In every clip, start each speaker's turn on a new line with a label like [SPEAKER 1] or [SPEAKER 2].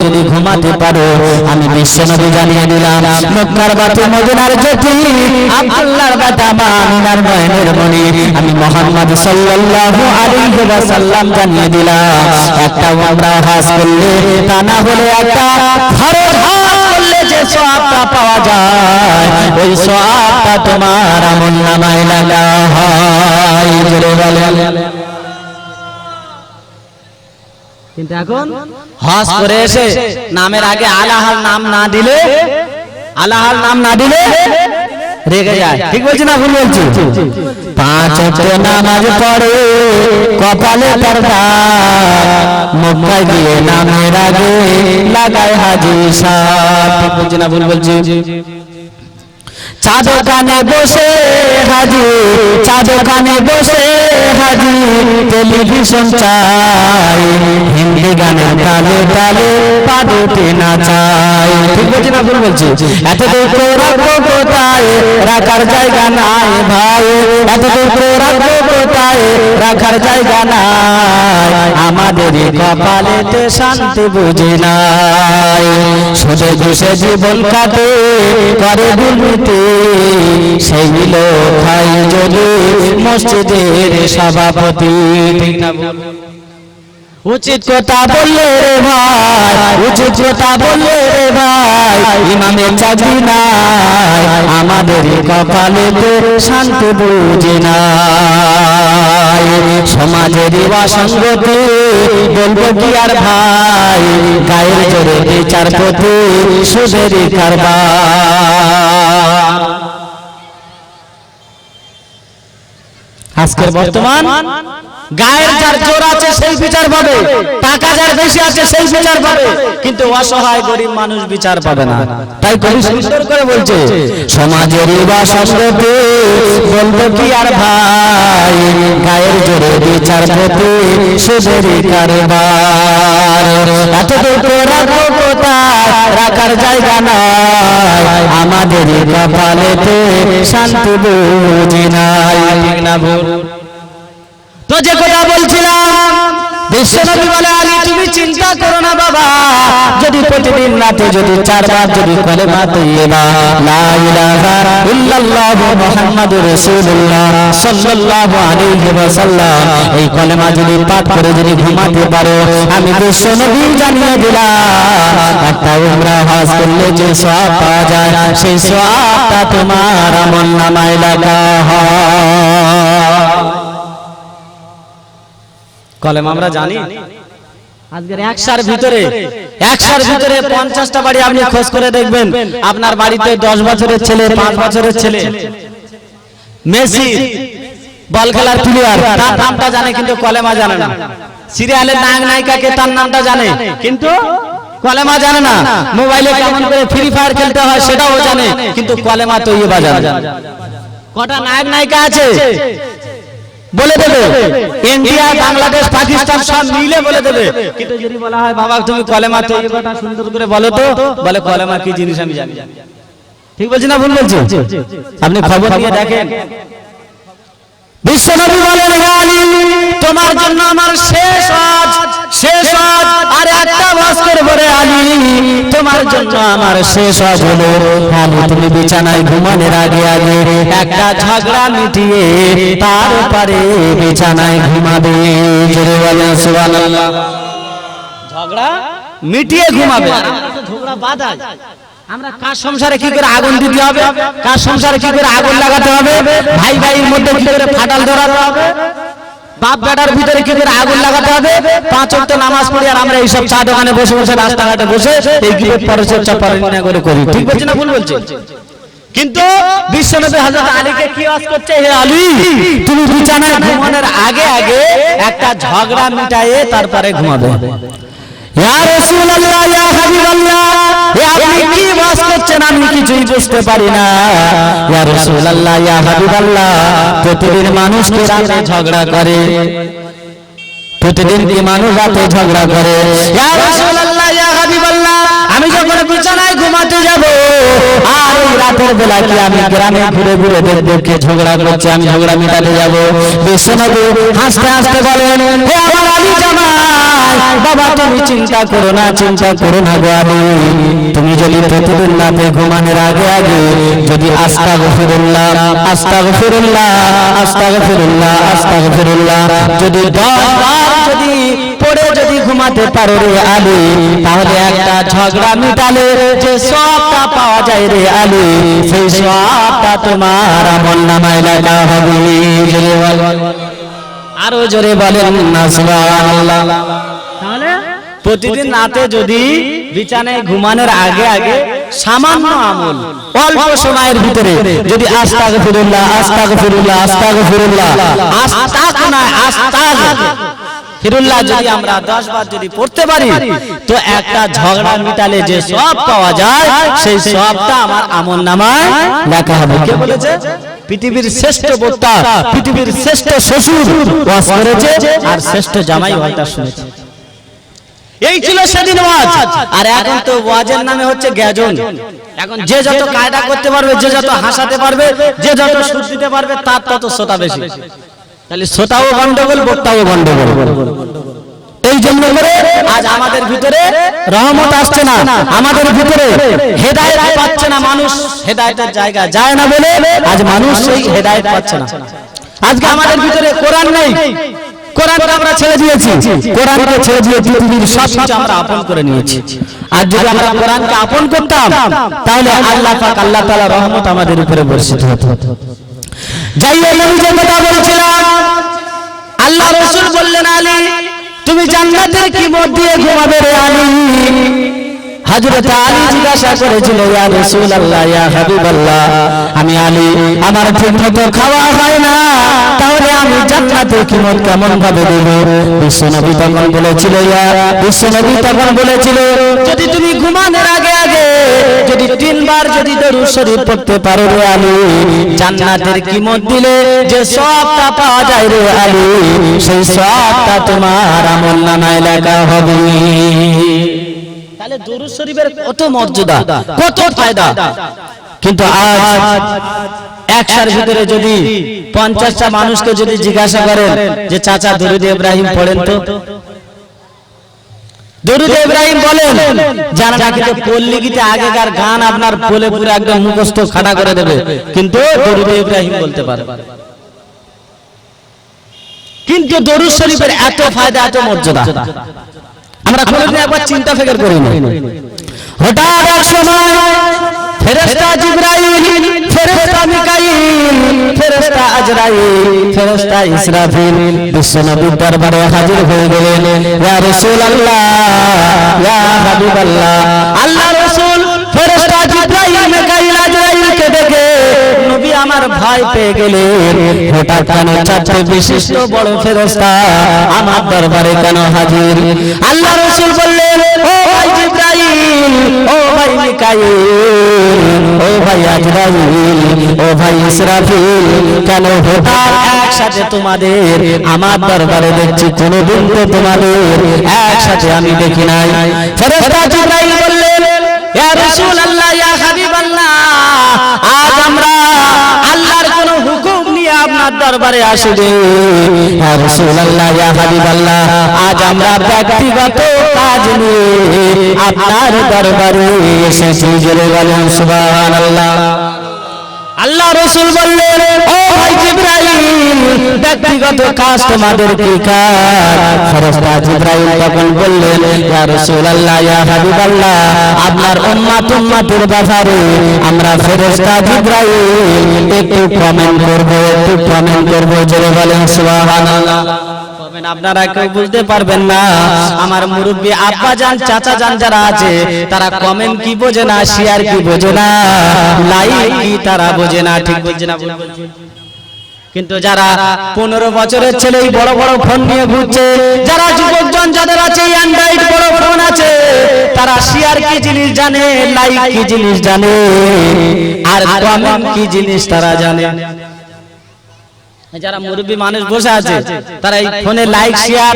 [SPEAKER 1] যদি ঘুমাতে পারো আমি বিশ্বনবী জানিয়ে দিলাম মক্কার বাতি মদিনার জ্যোতি আব্দুল্লাহর বাবা আমিনার নয়নের মণি আমি মুহাম্মদ সাল্লাল্লাহু আলাইহি ওয়াসাল্লাম জানিয়ে দিলাম একটা উমরা হজ করলে তা না হলে একটা ফরজ হজ করলে যে সওয়াবটা পাওয়া যায় ওই সওয়াবটা তোমার আমলনামায় লাগা হয় জোরে বলেন। কিন্তু এখন হজ করে এসে নামের আগে আল্লাহর নাম না দিলে রেগে যায়। ঠিক বলছি না ভুল বলছি? 5 ওয়াক্ত নামাজ পড়ে কপালে তার দাগ মক্কায় গিয়ে নামের আগে লাগায় হাজি সাহেব। ঠিক বলছি না ভুল বলছি? চা দোকানে বসে হাজি টেলিভিশন চাই হিন্দি গানের তালে তালে পা দুটি নাচাই। ঠিক বলছি না ভুল বলছি? এত দুঃখ রাখবো কোথায় রাখার জায়গা নাই ভাই, এত দুঃখ রাখবো কোথায় রাখার জায়গা নাই, আমাদের কপালেতে শান্তি বুঝি নাই, সুদে ঘুষে জীবন কাটে করে দুর্নীতি, সেই লোক খাই যদি মসজিদের সভাপতি। ঠিক না? উচিত কথা বললে রে ভাই, ইমামের চাকরি নাই, আমাদের কপালেতে শান্তি বুঝি নাই, সমাজের অসঙ্গতি বলবো কি আর ভাই, গায়ের জোরে বিচার প্রতি সুদের কারবার। আজকের বর্তমান গায়ের যার জোর আছে সেই বিচার পাবে, টাকা যার বেশি আছে সেই বিচার পাবে, কিন্তু অসহায় গরিব মানুষ বিচার পাবে না। তাই কবি সুন্দর করে বলছে সমাজের অসঙ্গতি বলবো কি আর ভাই, গায়ের জোরে বিচার প্রতি সুদের কারবার, এত দুঃখ রাখবো কোথায় রাখার জায়গা নাই, আমাদের কপালেতে শান্তি বুঝি নাই। ঠিক না ভুল? তো যে কথা বলছিলাম বিশ্বনবী বলে আলী তুমি চিন্তা করো না বাবা, যদি প্রতিদিন রাতে যদি 4 বার যদি কলেমা তৈয়বা লা ইলাহা ইল্লাল্লাহু মুহাম্মাদুর রাসূলুল্লাহ সাল্লাল্লাহু আলাইহি ওয়াসাল্লাম এই কলেমা যদি পাঠ করে যদি ঘুমাতে পারো, আমি বিশ্বনবী জানিয়ে দিলাম একটা উমরা হজ করলে যে সওয়াব পাওয়া যায় সেই সওয়াবটা তোমার আমলনামায় লেখা হয়। কলেমা আমরা জানি আজকের 100 ভিতরে 50টা বাড়ি আপনি খোঁজ করে দেখবেন, আপনার বাড়িতে 10 বছরের ছেলে 5 বছরের ছেলে মেসি বল খেলার প্লেয়ার তার নামটা জানে কিন্তু কলেমা জানে না, সিরিয়ালের নায়ক নায়িকাকে তার নামটা জানে কিন্তু কলেমা জানে না, মোবাইলে কেমন করে ফ্রি ফায়ার খেলতে হয় সেটাও জানে কিন্তু কলেমা তৈয়বা জানে না। কটা নায়ক নায়িকা আছে বলে দেবে, ইন্ডিয়া বাংলাদেশ পাকিস্তান সব মিলে বলে দেবে, কিন্তু যদি বলা হয় বাবা তুমি কলেমা তৈয়বাটা সুন্দর করে বলো তো, বলে কলেমা কি জিনিস আমি জানি। ঠিক বলছি না ভুল বলছি? আপনি খবর নিয়ে দেখেন বিশ্বনবী বলেন আলী তোমার জন্য আমার শেষ হজ আর একটা হজ করব রে আলী, তোমার জন্য আমার শেষ হজ হলো আলী তুমি বিছানায় ঘুমানোর আগে আগে একটা ঝগড়া মিটিয়ে তারপরে বিছানায় ঘুমাবে। জোরে বলেন সুবহানাল্লাহ। ঝগড়া মিটিয়ে ঘুমাবে, ঝগড়া বাঁধায়। আমরা কার সংসারে কি করে আগুন দিতে হবে, কার সংসারে কি করে আগুন লাগাতে হবে, ভাই ভাইয়ের মধ্যে কি করে ফাটাল ধরাতে হবে, বাপ বেটার ভিতরে কি করে আগুন লাগাতে হবে, 5 ওয়াক্ত নামাজ পড়ি আর আমরা এইসব চা দোকানে বসে বসে রাস্তাঘাটে বসে এই গিবত পরচর্চা পরনিন্দা করে করি। ঠিক বলছি না ভুল বলছি? কিন্তু বিশ্বনবী হযরত আলীকে কি ওয়াজ করছে, হে আলী তুমি বিছানায় ঘুমানোর আগে আগে একটা ঝগড়া মিটায়ে তারপরে ঘুমাবে। ইয়া রাসূলুল্লাহ ইয়া হাবিবাল্লাহ, আপনি কি ওয়াজ করছেন আমি কিছুই বুঝতে পারি না। ইয়া রাসূলুল্লাহ ইয়া হাবিবাল্লাহ, প্রতিদিন মানুষ কি রাতে ঝগড়া করে, প্রতিদিন কি মানুষ রাতে ঝগড়া করে। ইয়া রাসূলুল্লাহ ইয়া হাবিবাল্লাহ, আমি যখন বিছানায় ঘুমাতে যাব আর ওই রাতে রাতের বেলা কি আমি গ্রামে ঘুরে ঘুরে দেখবো কে ঝগড়া করছে, আমি ঝগড়া মেটাতে যাবো। বিশ্বনবী হাসতে হাসতে বলেন, হে আমার আলী জামাই, বাবা তুমি চিন্তা করো না, চিন্তা করো না গো আলী, তুমি যদি প্রতিদিন রাতে ঘুমানোর আগে আগে যদি আস্তাগফিরুল্লাহ আস্তাগফিরুল্লাহ আস্তাগফিরুল্লাহ আস্তাগফিরুল্লাহ যদি 10 বার যদি পড়ে যদি ঘুমাতে পারো রে আলী, তাহলে একটা ঝগড়া মিটালে যে সওয়াবটা পাওয়া যায় রে আলী, সেই সওয়াবটা তোমার আমলনামায় লেখা হবে। আরো জোরে বলেন না সুবহানাল্লাহ। তাহলে প্রতিদিন রাতে যদি বিছানায় ঘুমানোর আগে আগে সামান্য আমল অল্প সময়ের ভিতরে যদি আস্তাগফিরুল্লাহ আস্তাগফিরুল্লাহ আস্তাগফিরুল্লাহ আস্তাগফিরুল্লাহ যদি আমরা 10 বার যদি পড়তে পারি, তো একটা ঝগড়া মিটালে যে সওয়াব পাওয়া যায় সেই সওয়াবটা আমার আমলনামায় লেখা হবে। কে বলেছে? পৃথিবীর শ্রেষ্ঠ বক্তা, পৃথিবীর শ্রেষ্ঠ শ্বশুর ওয়াজ করেছে আর শ্রেষ্ঠ জামাই ওয়াজটা শুনেছে। এই ছিল সেদিন ওয়াজ। আর এখন তো ওয়াজের নামে হচ্ছে গ্যাজন। এখন যে যত কায়দা করতে পারবে, যে যত হাসাতে পারবে, যে যত সুর দিতে পারবে, তার তত শ্রোতা বেশি। তাহলে শ্রোতাও গন্ডগোল, বক্তাও গন্ডগোল। এই জন্য করে আজ আমাদের ভিতরে রহমত আসছে না, আমাদের ভিতরে হেদায়েত পাচ্ছে না, মানুষ হেদায়েতের জায়গা যায় না বলে আজ মানুষ সেই হেদায়েত পাচ্ছে না। আজকে আমাদের ভিতরে কোরআন নেই, কোরআনকে আমরা ছেড়ে দিয়েছি, কোরআনকে ছেড়ে দিয়ে পৃথিবীর সব কিছু আমরা আপন করে নিয়েছি। আর যদি আমরা কোরআনকে আপন করতাম, তাহলে আল্লাহ পাক আল্লাহ তাআলা রহমত আমাদের উপরে বর্ষিত হতো। যাই হোক, আমি যে কথা বলছিলাম, আল্লাহ রাসূল বললেন, আলী তুমি জান্নাতের কি মত দিয়ে ঘুমাবে রে আলী? হযরত আলী জিজ্ঞাসা করেছিল, ইয়া রাসূলুল্লাহ, ইয়া হাবিবাল্লাহ, আমি আলী, আমার ঠিকমতো খাওয়া হয় না, তাহলে আমি জান্নাতের কি মত কেমন ভাবে দেব? বিশ্বনবী তখন বলেছিল, বিশ্বনবী তখন বলেছিল, যদি তুমি ঘুমানোর আগে আগে যদি 3 বার যদি দরুদ শরীফ পড়তে পারো রে আলী, জান্নাতের কি মত দিলে যে সওয়াবটা পাওয়া যায় রে আলী, সেই সওয়াবটা তোমার আমলনামায় লেখা হবে। তাহলে দরুদ শরীফের কত মর্যাদা, কত ফায়দা। কিন্তু আজ একসার ভিতরে যদি 50টা মানুষকে যদি জিজ্ঞাসা করেন যে চাচা দরুদ ইব্রাহিম পড়েন তো, দরুদ ইব্রাহিম বলেন, জানা না কিন্তু পল্লী গীতে আগেকার গান আপনার বলে পুরো একদম মুখস্থ খাড়া করে দেবে, কিন্তু দরুদ ইব্রাহিম বলতে পারে। কিন্তু দরুদ শরীফের এত ফায়দা, এত মর্যাদা আমরা কোনদিন একবার চিন্তা ফিকির করিনি। হঠাৎ এক সময় ফেরেশতা জিবরাইল, ফেরেশতা মিকাইল, ফেরেশতা আজরাইল, ফেরেশতা ইসরাফিল বিশ্বনবীর দরবারে হাজির হয়ে গেলেন। ইয়া রাসূলুল্লাহ, ইয়া হাবিবাল্লাহ, আল্লাহ রাসূল ফেরেশতা জিবরাইল, মিকাইল, আজরাইলকে দেখে নবী আমার ভয় পেয়ে গেলেন। হঠাৎ কেন 4টে বিশিষ্ট বড় ফেরেশতা আমার দরবারে কেন হাজির? আল্লাহ রাসূল বললেন, ও ভাই জিবরাইল, ও ভাই মিকাইল, ও ভাই আজরাইল, ও ভাই ইসরাফিল, কেন হঠাৎ একসাথে তোমাদের আমার দরবারে দেখছি? কোনদিন তো তোমাদের একসাথে আমি দেখি নাই। ফেরেশতা জিবরাইল বললেন, ইয়া রাসূলুল্লাহ, ইয়া হাবিবাল্লাহ, আজ আমরা আল্লাহর কোন হুকুম নিয়ে আপনার দরবারে আসিনি। ইয়া রাসূলুল্লাহ, ইয়া হাবিবাল্লাহ, আজ আমরা ব্যক্তিগত কাজ নিয়ে আপনার দরবারে এসেছি। জোরে বলেন সুবহানাল্লাহ। আল্লাহ রাসূল বললেন, ও ভাই জিবরাইল, ব্যক্তিগত কাজ তোমাদের কি কাজ? ফেরেশতা জিবরাইল তখন বললেন, ইয়া রাসূলুল্লাহ, ইয়া হাবিবাল্লাহ, আপনার উম্মতের ব্যাপারে আমরা ফেরেশতা জিবরাইল একটু কমেন্ট করব। জোরে বলেন সুবহানাল্লাহ। আপনারা কেউ বুঝতে পারবেন না, আমার মুরব্বি আব্বা জান, চাচা জান যারা আছে, তারা কমেন্ট কি বোঝে না, শেয়ার কি বোঝে না, লাইক কি তারা বোঝে না। ঠিক বলছে না? কিন্তু যারা 15 বছরের ছেলে বড় বড় ফোন নিয়ে ঘুরছে, যারা যুবকজন যাদের আছে অ্যান্ড্রয়েড বড় ফোন আছে, তারা শেয়ার কি জিনিস জানে, লাইক কি জিনিস জানে, আর কমেন্ট কি জিনিস তারা জানে। যারা মুরব্বী মানুষ বসে আছে, তারা এই ফোনে লাইক শেয়ার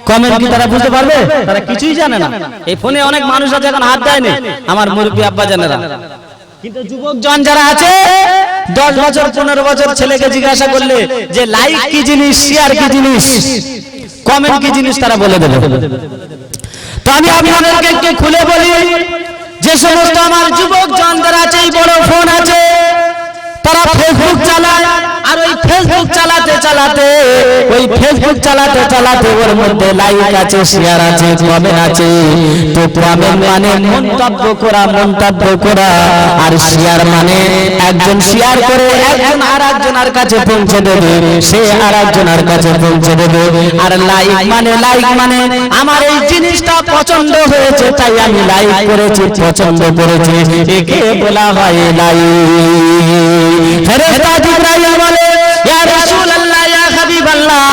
[SPEAKER 1] কমেন্ট কি তারা বুঝতে পারবে? তারা কিছুই জানে না। এই ফোনে অনেক মানুষ আছে এখন হাত দেয়নি, আমার মুরব্বী আব্বা জানেরা। কিন্তু যুবকজন যারা আছে 10 বছর 15 বছর ছেলেকে জিজ্ঞাসা করলে যে লাইক কি জিনিস, শেয়ার কি জিনিস, কমেন্ট কি জিনিস, তারা বলে দেবে। তো আমি আপনাদেরকে একটু খুলে বলি, যে সমস্ত আমার যুবকজন যারা আছে, এই বড় ফোন আছে, তারা ফেসবুক চালায়, আর ওই ফেসবুক চালাতে চালাতে ওর মধ্যে লাইক আছে, শেয়ার আছে, কমেন্ট আছে। তো কমেন্ট মানে মন্তব্য করা, আর শেয়ার মানে একজন শেয়ার করে একজন আরেকজনের কাছে পৌঁছে দেবে, সে আরেকজনের কাছে পৌঁছে দেবে। আর লাইক মানে আমার এই জিনিসটা পছন্দ হয়েছে, তাই আমি লাইক করেছি, পছন্দ করেছি, একে বলা হয় লাইক। ফেরেশতা জিবরাইল বলে, ইয়া রাসূলুল্লাহ, ইয়া হাবিবাল্লাহ,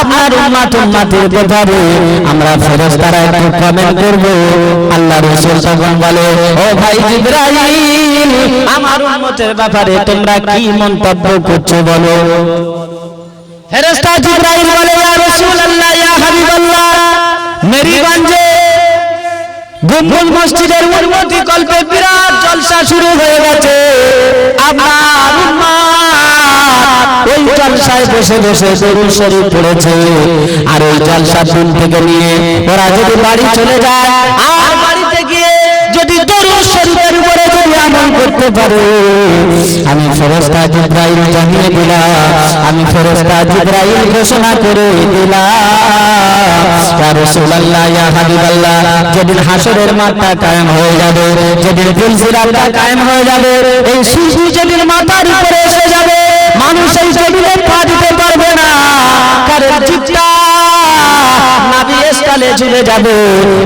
[SPEAKER 1] আপনার উম্মতের ব্যাপারে আমরা ফেরেশতারা একটু কমেন্ট করব। আল্লাহ রাসূল তখন বলে, ও ভাই জিবরাইল, আমার উম্মতের ব্যাপারে তোমরা কি মন্তব্য করছো বলো। ফেরেশতা জিবরাইল বলে, ইয়া রাসূলুল্লাহ, ইয়া হাবিবাল্লাহ, মেরিগঞ্জে গুম্বুল মসজিদের উন্নতি কল্পে বিরাট জলসা শুরু হয়ে গেছে। আপনার উম্মত ওই জলসায় বসে বসে দরুদ শরীফ পড়েছে, আর ওই জলসা দিন থেকে নিয়ে ওরা যদি বাড়ি চলে যায়, আর বাড়িতে গিয়ে যদি দরুদ শরীফের উপরে যদি আমল করতে পারে, আমি ফেরেশতা জিবরাইল জানিয়ে দিলাম, আমি ফেরেশতা জিবরাইল ঘোষণা করে দিলাম, ইয়া রাসূলুল্লাহ, ইয়া হাবিবাল্লাহ, যেদিন হাসরের মাঠটা কায়েম হয়ে যাবে, যেদিন ফুলসিরাতটা কায়েম হয়ে যাবে, এই শিশু যেদিন মাথার উপরে এসে যাবে, মানুষ এই টেবিলে পা দিতে পারবে না, কারণ জিভটা নাভি স্থলে ঝুলে যাবে,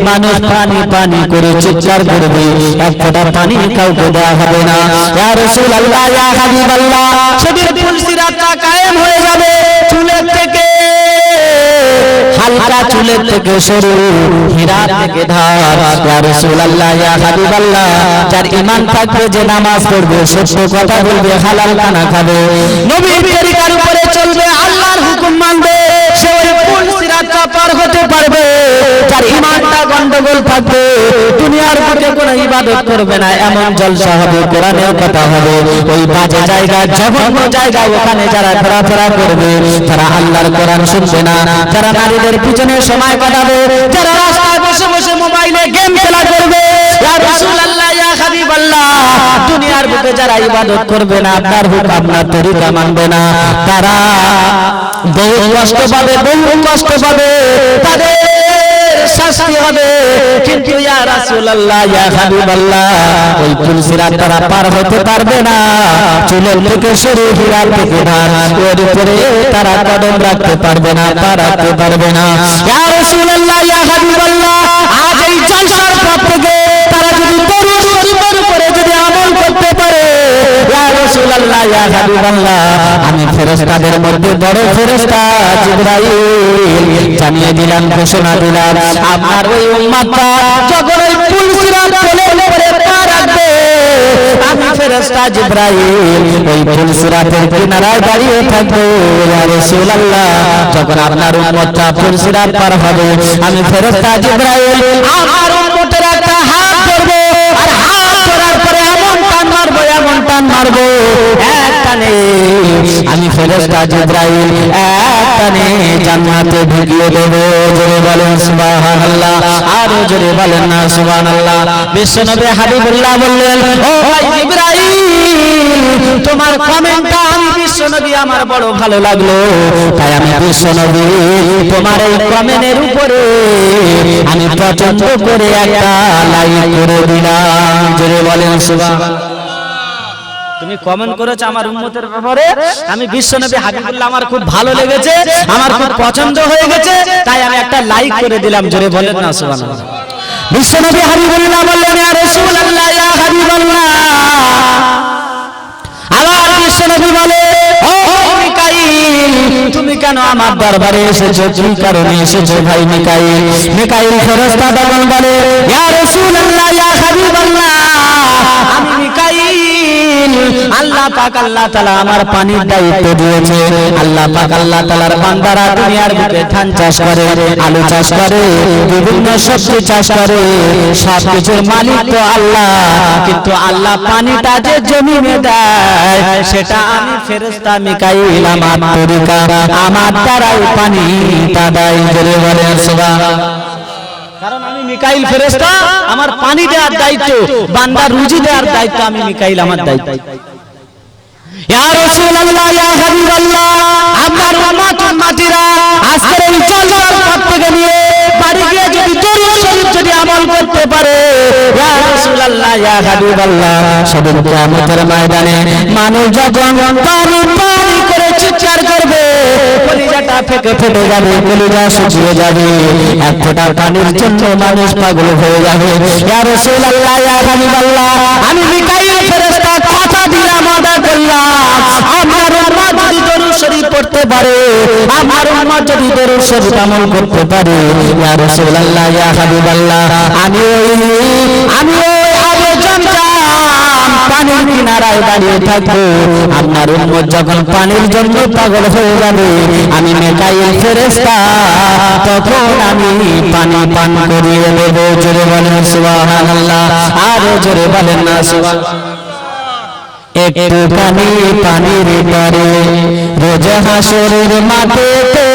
[SPEAKER 1] মানুষ পানি পানি করে চিৎকার করবে, এক ফোঁটা পানি কাউকে দেওয়া হবে না। ইয়া রাসূলুল্লাহ, ইয়া হাবিবাল্লাহ, সেদিন ফুলসিরাতটা কায়েম হয়ে যাবে, চুলের থেকে হালকা, চুলের থেকে সরু, হীরা থেকে ধার। ইয়া রাসূলুল্লাহ, ইয়া হাবিবাল্লাহ, যার ঈমান থাকবে, যে নামাজ পড়বে, সত্য কথা বলবে, হালাল খানা খাবে, নবীর তরিকার উপরে চলবে, আল্লাহর হুকুম মানবে, সে ওই ফুলসিরাতটা পার হতে পারবে। যার ঈমানটা গন্ডগোল থাকবে, দুনিয়ার বুকে কোনো ইবাদত করবে না, এমন জলসা হবে, কোরআনের কথা হবে, ওই বাজে জায়গা, জঘন্য জায়গা, ওখানে যারা ঘোরাফেরা করবে, তারা আল্লাহর কোরআন শুনবে না, যারা নারীদের পিছনে সময় কাটাবে, যারা রাস্তায় বসে বসে মোবাইলে গেম খেলা করবে, ইয়া রাসূলুল্লাহ, ইয়া হাবিবাল্লাহ, দুনিয়ার বুকে যারা ইবাদত করবে না, আপনার হুকুম, আপনার তরিকা মানবে না, তারা বহু কষ্ট পাবে, তাদের শাস্তি হবে। কিন্তু ইয়া রাসূলুল্লাহ, ইয়া হাবিবাল্লাহ, ওই ফুলসিরাত তারা পার হতে পারবে না, চুলের থেকে সরু, হীরা থেকে ধার, ওর উপরে তারা কদম রাখতে পারবে না, পা রাখতে পারবে না। ইয়া রাসূলুল্লাহ, ইয়া হাবিবাল্লাহ, আজ এই জলসার পর থেকে তারা যদি দরুদ শরীফের উপরে যদি আমল করতে পারে, ইয়া রাসূলুল্লাহ, ইয়া হাবিবাল্লাহ, আমি ফেরেশতাদের মধ্যে বড় ফেরেশতা জিবরাইল জানিয়ে দিলাম, ঘোষণা দিলাম, আপনার ওই উম্মতটা যখন ওই ফুলসিরাত উপরে পা রাখবে, আমি ফেরেশতা জিবরাইল ওই ফুলসিরাতের কিনারায় দাঁড়িয়ে থাকবো। ইয়া রাসূলুল্লাহ, যখন আপনার উম্মতটা ফুলসিরাত পার হবে, আমি ফেরেশতা জিবরাইল আমার উম্মতের একটা হাত ধরবো, আর হাত ধরার পরে এমন টান মারবো, এক টানে আমি ফেরেশতা জিবরাইল এক টানে জান্নাতে ঢুকিয়ে দেবো। জোরে বলেন সুবহানাল্লাহ, আরো জোরে বলেন না সুবহানাল্লাহ। বিশ্বনবী হাবিবুল্লাহ বললেন, ও ভাই জিবরাইল, তোমার কমেন্টটা আমি বিশ্বনবী আমার বড় ভালো লাগলো, তাই আমি বিশ্বনবী তোমার এই কমেন্টের উপরে আমি পছন্দ করে একটা লাইক করে দিলাম। জোরে বলেন সুবহানাল্লাহ। তুমি কমেন্ট করেছো আমার উম্মতের ব্যাপারে, আমি বিশ্বনবী হাবিবুল্লাহ আমার খুব ভালো লেগেছে, আমার খুব পছন্দ হয়ে গেছে, তাই আমি একটা লাইক করে দিলাম। জোরে বলেন না সুবহানাল্লাহ। বিশ্বনবী হাবিবুল্লাহ বললেন, ইয়া রাসূলুল্লাহ, ইয়া হাবিবাল্লাহ, আবার বিশ্বনবী বলে, ও মিকাইল, তুমি কেন আমার দরবারে এসেছো, কি কারণে এসেছো ভাই মিকাইল? মিকাইল ফেরেশতা তখন বলে, ইয়া রাসূলুল্লাহ, ইয়া হাবিবাল্লাহ, আমি মিকাইল আল্লাহ আল্লাহ পাক আল্লাহ তাআলা আমার পানির দায়িত্ব দিয়েছে। আল্লাহ পাক আল্লাহ তাআলার বান্দারা দুনিয়ার বুকে ধান চাষ করে, আলু চাষ করে, বিভিন্ন সবজি চাষ করে, সবকিছুর মালিক তো আল্লাহ। কিন্তু আল্লাহ পানিটা যে জমিনে দেয় সেটা আমি ফেরেশতা মিকাইল আমার তরিকা আমার দ্বারাই পানিটা দেয়। জোরে বলেন সুবহানাল্লাহ। কারণ আমি মিকাইল ফেরেশতা, আমার পানি দেওয়ার দায়িত্ব, বান্দার রুজি দেওয়ার দায়িত্ব আমি মিকাইল, আমার দায়িত্ব। ইয়া রাসূলুল্লাহ, ইয়া হাবিবাল্লাহ, আপনার উম্মত-উম্মতিরা আজকের এই চলাচল করতে গিয়ে বাড়ি গিয়ে যদি দরুদ শরীফ যদি আমল করতে পারে, ইয়া রাসূলুল্লাহ, ইয়া হাবিবাল্লাহ, সেদিন কিয়ামতের ময়দানে মানুষ যখন পানি পানি করে চিৎকার করবে, কলিজাটা ফেটে ফেটে যাবে, কলিজা শুকিয়ে যাবে, এক ফোঁটা পানির জন্য মানুষ পাগল হয়ে যাবে। ইয়া রাসূলুল্লাহ, ইয়া হাবিবাল্লাহ, আমি মিকাইল ফেরেশতা কথা দিলাম, ওয়াদা করলাম, আমার উম্মত যদি দরুদ শরীফ পড়তে পারে, আমার উম্মত যদি দরুদ শরীফ আমল করতে পারে, ইয়া রাসূলুল্লাহ, ইয়া হাবিবাল্লাহ, আমি ওই আবু জামজাম পানির কিনারায় দাঁড়িয়ে থাকবো। আপনার উম্মত যখন পানির জন্য পাগল হয়ে যাবে, আমি মিকাইল ফেরেশতা তখন আমি পানি পান করিয়ে দেব। জোরে বলেন সুবহানাল্লাহ, আরো জোরে বলেন না সুবহানাল্লাহ। একটুখানি পানির পরে রোজ হাসরের মাঠেতে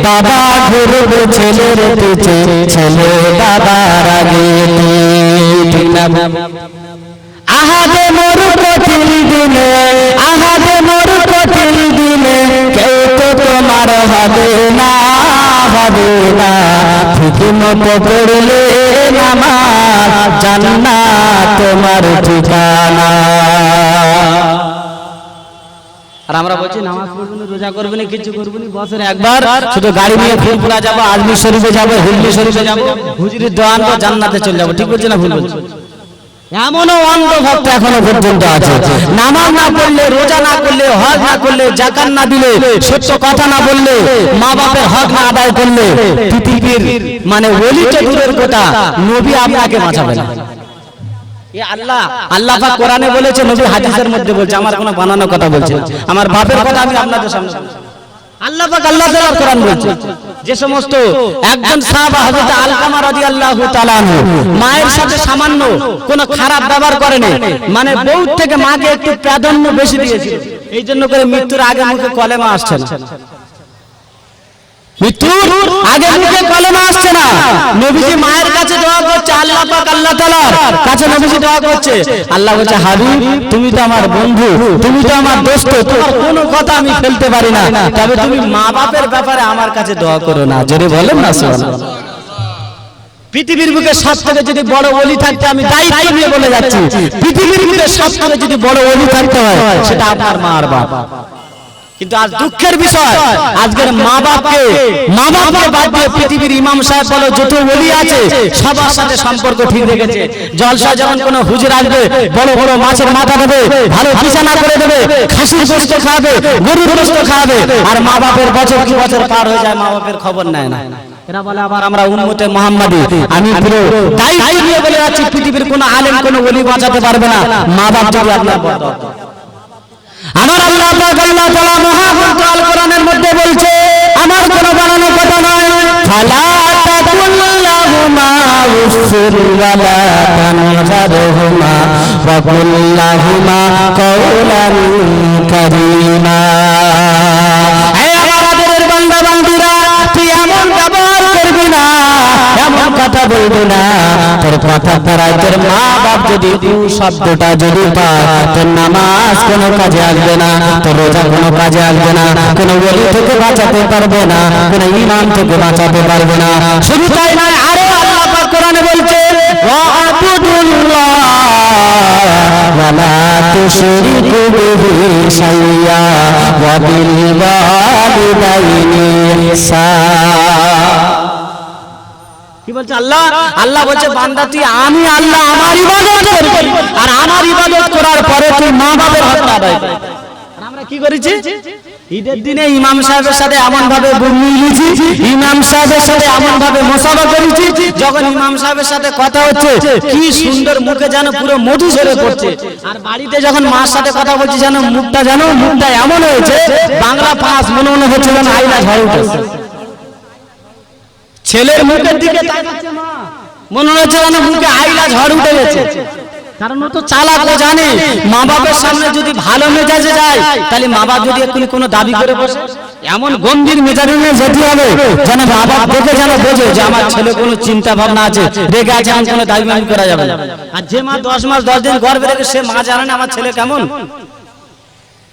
[SPEAKER 1] বাবা ঘুরবে ছেলের পিছে, ছেলে বাবার আগে। আহাদে মোর কঠিন দিনে, আহাদে মোর কঠিন দিনে, কেউ তো তোমার হবে না, হবে না, ঠিক মতো পড়লে আমার জান্নাত তোমার ঠিকানা। আর আমরা বলছি নামাজ পড়বো না, রোজা করবো না, কিছু করবো না, বছরে একবার শুধু গাড়ি নিয়ে ফুলপুরা যাবো, আজমির শরীফে যাবো, হিল্লি শরীফে যাবো, হুজুরের দোয়া আনবো, জান্নাতে চলে যাবো। ঠিক বলছে না ভুল বলছে? এমনও অন্ধ ভক্ত এখনো পর্যন্ত আছে, নামাজ না পড়লে, রোজা না করলে, হজ না করলে, যাকাত না দিলে, সত্য কথা না বললে, মা বাপের হক না আদায় করলে, পৃথিবীর মানে ওলি তো দূরের কথা, নবী আপনাকে বাঁচাবে না। আল্লাহ পাক কোরআনে বলেছে, নবী হাদিসের মধ্যে বলছে, আমার কোনো বানানো কথা বলছে, আমার বাপের কথা আমি আপনাদের সামনে আল্লাহ পাক আল্লাহ তাআলার কোরআন বলছে। যে সমস্ত একজন সাহাবা হযরত আলকামা রাদিয়াল্লাহু তাআলা মায়ের সাথে সামান্য কোনো খারাপ ব্যবহার করেনি, মানে বউ থেকে মাকে একটু প্রাধান্য বেশি দিয়েছিল, এই জন্য করে মৃত্যুর আগে মুখে কলেমা আসছে না, মৃত্যুর আগে মুখে কলেমা আসছে না। নবীজি মায়ের কাছে দোয়া করছে, আল্লাহ পাক আল্লাহ তাআলার কাছে নবীজি দোয়া করছে, আল্লাহ বলছে, হাবিব তুমি তো আমার বন্ধু, তুমি তো আমার দোস্ত, তোমার কোনো কথা আমি ফেলতে পারি না, তবে তুমি মা বাপের ব্যাপারে আমার কাছে দোয়া করো না। জোরে বলেন না সুবহানাল্লাহ। পৃথিবীর বুকে সবথেকে যদি বড় ওলি থাকতে, আমি দায়িত্ব নিয়ে বলে যাচ্ছি, পৃথিবীর বুকে সবথেকে যদি বড় ওলি থাকতে হয় সেটা আপনার মা আর বাপ। কিন্তু আজ দুঃখের বিষয়, আজকের মা বাপকে বাদ দিয়ে পৃথিবীর ইমাম সাহেব বলো, যত ওলি আছে সবার সাথে সম্পর্ক ঠিক রেখেছে। জলসা যখন কোনো হুজুর আসবে, বড় বড় মাছের মাথা দেবে, ভালো বিছানা করে দেবে, খাসির গোশত খাওয়াবে, গরুর গোশত খাওয়াবে, আর মা বাপের বছর কি বছর পার হয়ে যায়, মা বাপের খবর নেয় না। এরা বলে আবার আমরা উম্মতে মুহাম্মাদি। আমি পুরো দায়িত্ব নিয়ে বলে যাচ্ছি, পৃথিবীর কোনো আলেম কোনো ওলি বাঁচাতে পারবে না, মা বাপ যদি আপনার বড়। আমার আল্লাহ পাক আল্লাহ তাআলা মহাগ্রন্থ আল কোরআনের মধ্যে বলছে, আমার কোনো বানানো কথা নয়, ফালা তাকুল্লাহুমা উফির ওয়ালা তানহারহুমা ওয়া কুল্লাহুমা কাওলান কারীমা। হে আমাদের বান্দা বান্দীরা, তুই এমন ব্যবহার করবি না, এমন কথা বলবি না, তোর কথা দ্বারা তোর মা বাপ যদি শব্দটা যদি পায়, তোর নামাজ কোনো কাজে আসবে না, তোর রোজা কোনো কাজে আসবে না, কোনো ওলি থেকে বাঁচাতে পারবে না, কোনো ইমাম থেকে বাঁচাতে পারবে না। শুধু তাই নয়, আরো আল্লাহ পাক কোরআনে বলছে, ওয়া'বুদুল্লাহ ওয়া লা তুশরিকু বিহি শাইয়্যা ওয়া বিল ওয়ালিদাইনি ইহসান। কি বলছে আল্লাহ? আল্লাহ বলছে, বান্দা তুই আমি আল্লাহ আমার ইবাদত করবি, আর আমার ইবাদত করার পরে তুই মা বাপের হক আদায় করবি। আর আমরা কি করেছি? ঈদের দিনে ইমাম সাহেবের সাথে এমন ভাবে মিলিয়েছি, ইমাম সাহেবের সাথে এমন ভাবে মোসাফা করেছি, যখন ইমাম সাহেবের সাথে কথা হচ্ছে কি সুন্দর মুখে যেন পুরো মধু ঝরে পড়ছে। আর বাড়িতে যখন মার সাথে কথা বলছি যেন মুখটা এমন হয়েছে বাংলা পাস মনে হচ্ছে যেন আইনা ঝড় উঠেছে। ছেলের মুখের দিকে তাকাচ্ছে মা, মনে হচ্ছে যেন মুখে আইলা ঝড় উঠে গেছে। কারণ ও তো চালাক, ও জানে মা বাবার সামনে যদি ভালো মেজাজে যায় তাহলে মা বাবা যদি এক্ষুনি কোনো দাবি করে বসে, এমন গম্ভীর মেজাজে যেতে হবে যেন মা বাবা দেখে যেন বোঝে যে আমার ছেলে কোনো চিন্তা ভাবনা আছে, রেগে আছে, এমন কোনো দাবি মানি করা যাবে না। আর যে মা 10 মাস 10 দিন গর্ভে রেখে সে মা জানে না আমার ছেলে কেমন,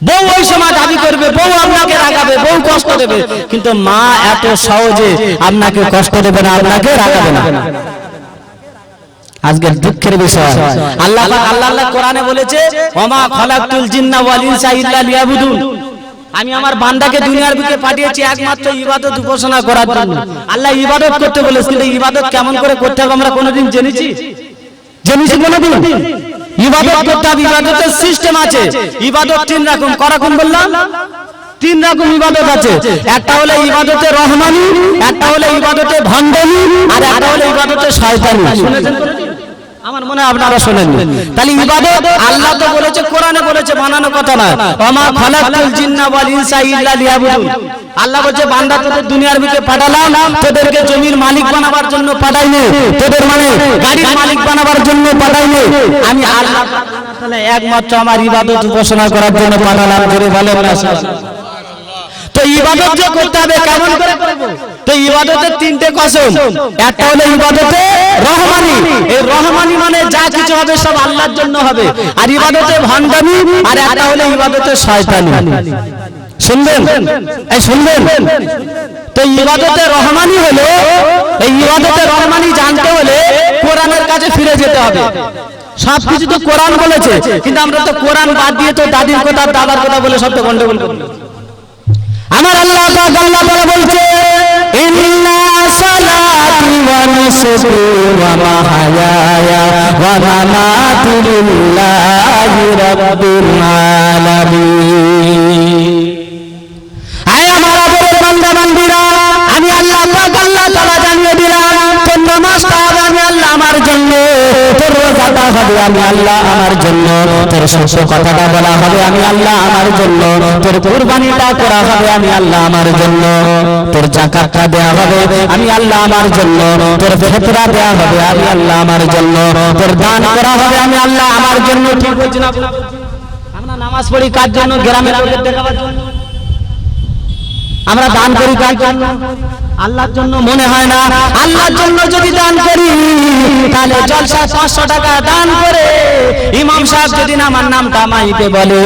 [SPEAKER 1] বউ ওই সময় দাবি করবে, বউ আপনাকে রাগাবে, বউ কষ্ট দেবে, কিন্তু মা এত সহজে আপনাকে কষ্ট দেবে না, আপনাকে রাগাবে না। আজকের দুঃখের বিষয় আল্লাহ কোরআনে বলেছে ওমা খালাকতুল জিন্না ওয়াল ইনসা ইল্লা লিয়াবুদুন, আমি আমার বান্দাকে দুনিয়ার বুকে পাঠিয়েছি একমাত্র ইবাদত উপাসনা করার জন্য। আল্লাহ ইবাদত করতে বলেছে, কিন্তু ইবাদত কেমন করে করতে হবে আমরা কোনোদিন জেনেছি কোনোদিন? ইবাদত করতে হবে, ইবাদতের সিস্টেম আছে। ইবাদত 3 রকম, কয়রকম বললাম? 3 রকম ইবাদত আছে। একটা হলো ইবাদতে রহমানি, একটা হলো ইবাদতে ভণ্ডামি, আর একটা হলো ইবাদতে শয়তানি। শুনেছেন কোনদিন? আমার মনে হয় আপনারা শোনেন। তাহলে ইবাদত আল্লাহ তো বলেছে, কোরআনে বলেছে, বানানো কথা না, ওমা খালাকতুল জিন্না ওয়াল ইনসা ইল্লা লিয়াবুদুন। আল্লাহ বলেছে বান্দা তোদের দুনিয়ার বুকে পাঠালাম, তোদেরকে জমির মালিক বানাবার জন্য পাঠাইনি, তোদের মানে গাড়ির মালিক বানাবার জন্য পাঠাইনি, আমি আল্লাহ তাআলা একমাত্র আমার ইবাদত উপাসনা করার জন্য পাঠালাম। জোরে বলেন না। তো ইবাদত যে করতে হবে কেমন করে করব? তো ইবাদতের 3টে কসম। একটা হলো ইবাদতে রহমানি, এই রহমানি মানে যা কিছু হবে সব আল্লাহর জন্য হবে। আর ইবাদতে ভণ্ডামি, আর একটা হলো ইবাদতে শয়তানি। শুনবেন? এই শুনবেন? তো ইবাদতে রহমানি হলো, এই ইবাদতে রহমানি জানতে হলে কোরআনের কাছে ফিরে যেতে হবে। সবকিছু তো কোরআন বলেছে, কিন্তু আমরা তো কোরআন বাদ দিয়ে তো দাদির কথা দাদার কথা বলে সব তো গন্ডগোল করি। আমার আল্লাহ তাআলা বলছে ইন্না সালাতি ওয়া নুসুকি ওয়া মাহইয়ায়া ওয়া মামাতি লিল্লাহি রাব্বিল আলামিন। আয় আমার আদরের বান্দা বান্দীরা, আমি আল্লাহ তাআলা জানিয়ে দিলাম তোর নামাজটা হবে আমি আল্লাহ আমার জন্য, তোর রোজাটা হবে আমি আল্লাহ আমার জন্য, তোর সত্য কথাটা বলা হবে আমি আল্লাহ আমার জন্য, তোর কুরবানিটা করা হবে আমি আল্লাহ আমার জন্য, তোর যাকাতটা দেয়া হবে আমি আল্লাহ আমার জন্য, তোর ফিতরা দেয়া হবে আমি আল্লাহ আমার জন্য, তোর দান করা হবে আমি আল্লাহ আমার জন্য। ঠিক বলছি না? আমরা নামাজ পড়ি কার জন্য? গ্রামের লোকের দেখাবার জন্য। আমরা দান করি কার জন্য? আল্লাহর জন্য মনে হয় না? আল্লাহর জন্য যদি দান করি তাহলে জলসা 500 টাকা দান করে ইমাম সাহেব যদি আমার নামটা মাইকে বলে,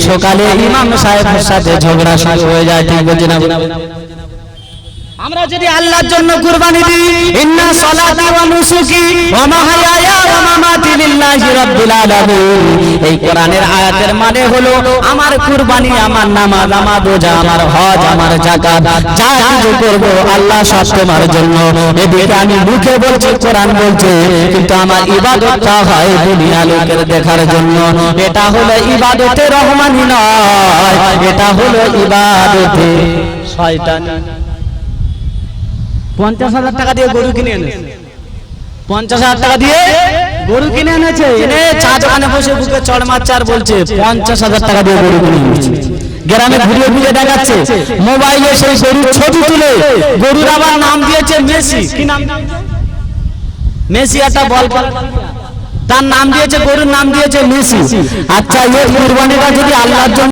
[SPEAKER 1] সকালে ইমাম সাহেবের সাথে ঝগড়া শুরু হয়ে যায়। ঠিক বলছি না? আমরা যদি আল্লাহর জন্য কুরবানি দিই, ইন্না সালাতি ওয়া নুসুকি ওয়া মাহইয়ায়া ওয়া মামাতি লিল্লাহি রাব্বিল আলামিন, এই কোরআনের আয়াতের মানে হলো আমার কুরবানি, আমার নামাজ, আমার রোজা, আমার হজ, আমার যাকাত যা কিছু করব আল্লাহ সব তোমার জন্য। এদিকে আমি মুখে বলছি, কোরআন বলছে, কিন্তু আমার ইবাদতটা হয় দুনিয়া লোকের দেখার জন্য। এটা হলো ইবাদতে রহমানি নয়, এটা হলো ইবাদতে শয়তানি। 50,000 টাকা দিয়ে গরু কিনে এনেছে, 50,000 টাকা দিয়ে গরু কিনে এনেছে, এনে চা দোকানে বসে বুকে চড় মারছে আর বলছে 50,000 টাকা দিয়ে গরু কিনে এনেছে। গ্রামে ঘুরে ঘুরে দেখাচ্ছে, মোবাইলে সেই গরুর ছবি তুলে, গরুর আবার নাম দিয়েছে মেসি। কি নাম? মেসি একটা বল, তার নাম দিয়েছে, গরুর নাম দিয়েছে মেসি। আচ্ছা, এই কুরবানিটা যদি আল্লাহর জন্য